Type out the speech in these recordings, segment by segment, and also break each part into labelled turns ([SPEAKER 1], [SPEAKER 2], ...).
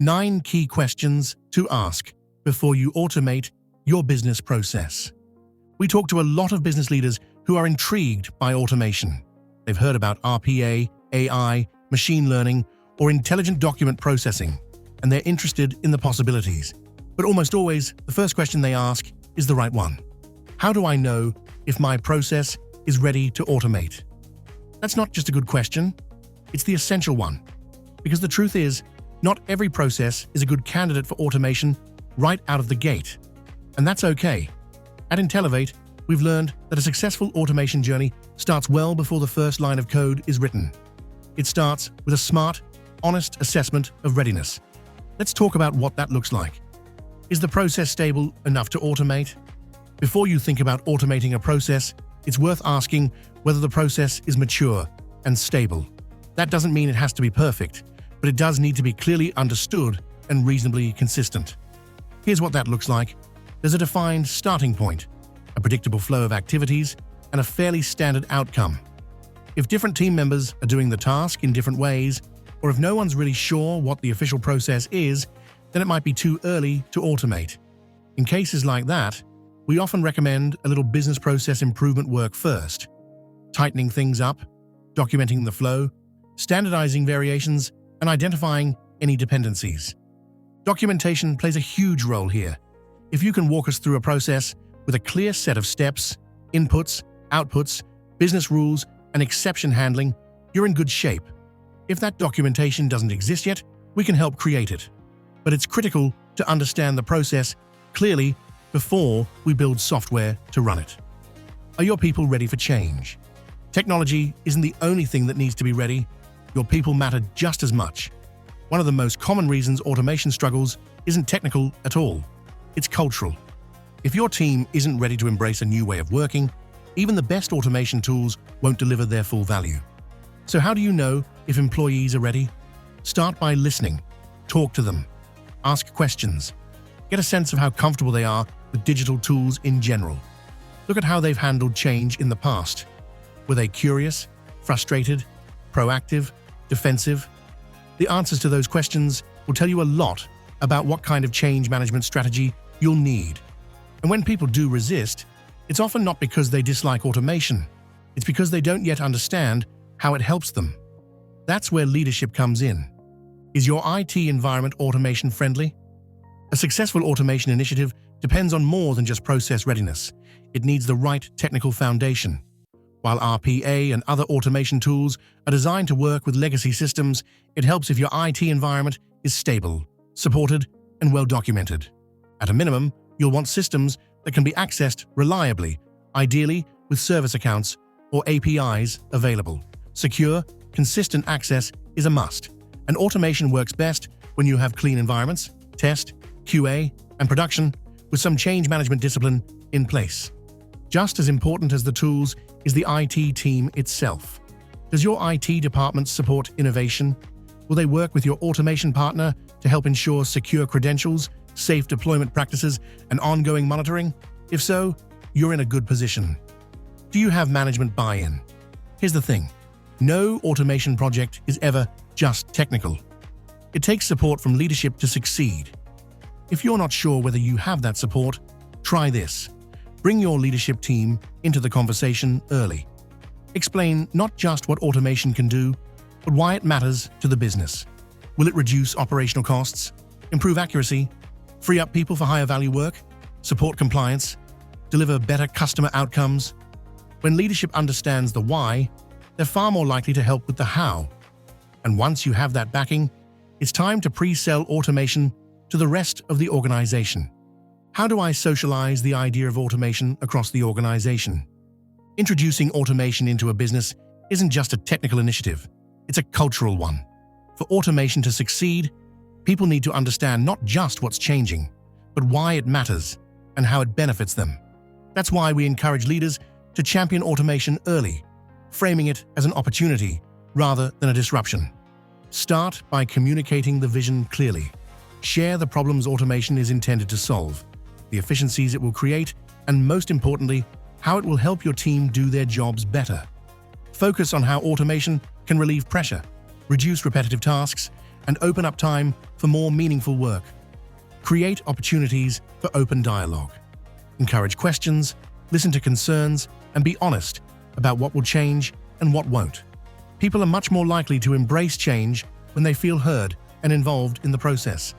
[SPEAKER 1] 9 key questions to ask before you automate your business process. We talk to a lot of business leaders who are intrigued by automation. They've heard about RPA, AI, machine learning, or intelligent document processing, and they're interested in the possibilities. But almost always, the first question they ask is the right one. How do I know if my process is ready to automate? That's not just a good question, it's the essential one. Because the truth is, not every process is a good candidate for automation right out of the gate. And that's okay. At Intellevate, we've learned that a successful automation journey starts well before the first line of code is written. It starts with a smart, honest assessment of readiness. Let's talk about what that looks like. Is the process stable enough to automate? Before you think about automating a process, it's worth asking whether the process is mature and stable. That doesn't mean it has to be perfect, but it does need to be clearly understood and reasonably consistent. Here's what that looks like. There's a defined starting point, a predictable flow of activities, and a fairly standard outcome. If different team members are doing the task in different ways, or if no one's really sure what the official process is, then it might be too early to automate. In cases like that, we often recommend a little business process improvement work first, tightening things up, documenting the flow, standardizing variations, and identifying any dependencies. Documentation plays a huge role here. If you can walk us through a process with a clear set of steps, inputs, outputs, business rules, and exception handling, you're in good shape. If that documentation doesn't exist yet, we can help create it. But it's critical to understand the process clearly before we build software to run it. Are your people ready for change? Technology isn't the only thing that needs to be ready. Your people matter just as much. One of the most common reasons automation struggles isn't technical at all. It's cultural. If your team isn't ready to embrace a new way of working, even the best automation tools won't deliver their full value. So how do you know if employees are ready? Start by listening. Talk to them. Ask questions. Get a sense of how comfortable they are with digital tools in general. Look at how they've handled change in the past. Were they curious, frustrated, proactive, defensive? The answers to those questions will tell you a lot about what kind of change management strategy you'll need. And when people do resist, it's often not because they dislike automation. It's because they don't yet understand how it helps them. That's where leadership comes in. Is your IT environment automation friendly? A successful automation initiative depends on more than just process readiness. It needs the right technical foundation. While RPA and other automation tools are designed to work with legacy systems, it helps if your IT environment is stable, supported, and well documented. At a minimum, you'll want systems that can be accessed reliably, ideally with service accounts or APIs available. Secure, consistent access is a must, and automation works best when you have clean environments, test, QA, and production, with some change management discipline in place. Just as important as the tools is the IT team itself. Does your IT department support innovation? Will they work with your automation partner to help ensure secure credentials, safe deployment practices, and ongoing monitoring? If so, you're in a good position. Do you have management buy-in? Here's the thing. No automation project is ever just technical. It takes support from leadership to succeed. If you're not sure whether you have that support, try this. Bring your leadership team into the conversation early. Explain not just what automation can do, but why it matters to the business. Will it reduce operational costs, improve accuracy, free up people for higher value work, support compliance, deliver better customer outcomes? When leadership understands the why, they're far more likely to help with the how. And once you have that backing, it's time to pre-sell automation to the rest of the organization. How do I socialize the idea of automation across the organization? Introducing automation into a business isn't just a technical initiative, it's a cultural one. For automation to succeed, people need to understand not just what's changing, but why it matters and how it benefits them. That's why we encourage leaders to champion automation early, framing it as an opportunity rather than a disruption. Start by communicating the vision clearly. Share the problems automation is intended to solve, the efficiencies it will create, and most importantly, how it will help your team do their jobs better. Focus on how automation can relieve pressure, reduce repetitive tasks, and open up time for more meaningful work. Create opportunities for open dialogue. Encourage questions, listen to concerns, and be honest about what will change and what won't. People are much more likely to embrace change when they feel heard and involved in the process.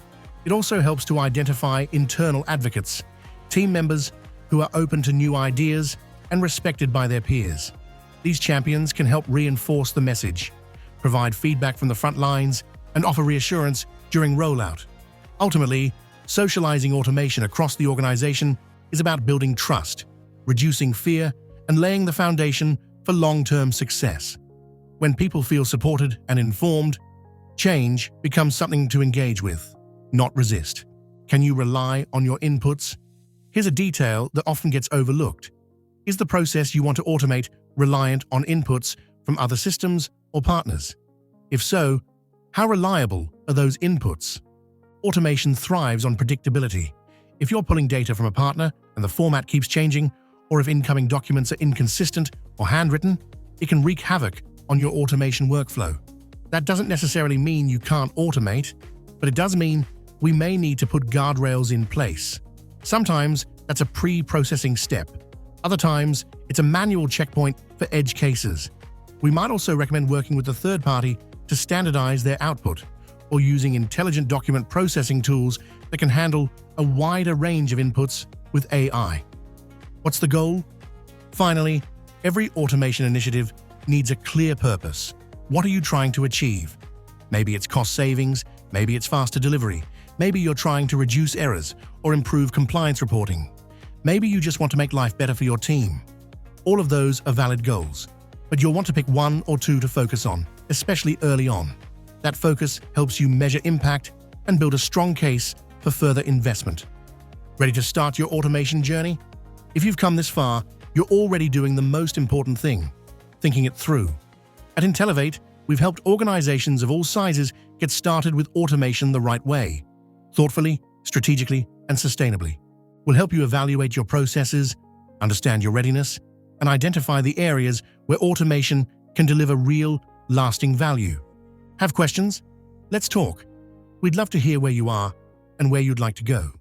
[SPEAKER 1] It also helps to identify internal advocates, team members who are open to new ideas and respected by their peers. These champions can help reinforce the message, provide feedback from the front lines, and offer reassurance during rollout. Ultimately, socializing automation across the organization is about building trust, reducing fear, and laying the foundation for long-term success. When people feel supported and informed, change becomes something to engage with, not resist. Can you rely on your inputs? Here's a detail that often gets overlooked. Is the process you want to automate reliant on inputs from other systems or partners? If so, how reliable are those inputs? Automation thrives on predictability. If you're pulling data from a partner and the format keeps changing, or if incoming documents are inconsistent or handwritten, it can wreak havoc on your automation workflow. That doesn't necessarily mean you can't automate, but it does mean we may need to put guardrails in place. Sometimes that's a pre-processing step. Other times, it's a manual checkpoint for edge cases. We might also recommend working with a third party to standardize their output, or using intelligent document processing tools that can handle a wider range of inputs with AI. What's the goal? Finally, every automation initiative needs a clear purpose. What are you trying to achieve? Maybe it's cost savings, maybe it's faster delivery, maybe you're trying to reduce errors or improve compliance reporting. Maybe you just want to make life better for your team. All of those are valid goals, but you'll want to pick one or two to focus on, especially early on. That focus helps you measure impact and build a strong case for further investment. Ready to start your automation journey? If you've come this far, you're already doing the most important thing, thinking it through. At Intellevate, we've helped organizations of all sizes get started with automation the right way, thoughtfully, strategically, and sustainably. We'll help you evaluate your processes, understand your readiness, and identify the areas where automation can deliver real, lasting value. Have questions? Let's talk. We'd love to hear where you are and where you'd like to go.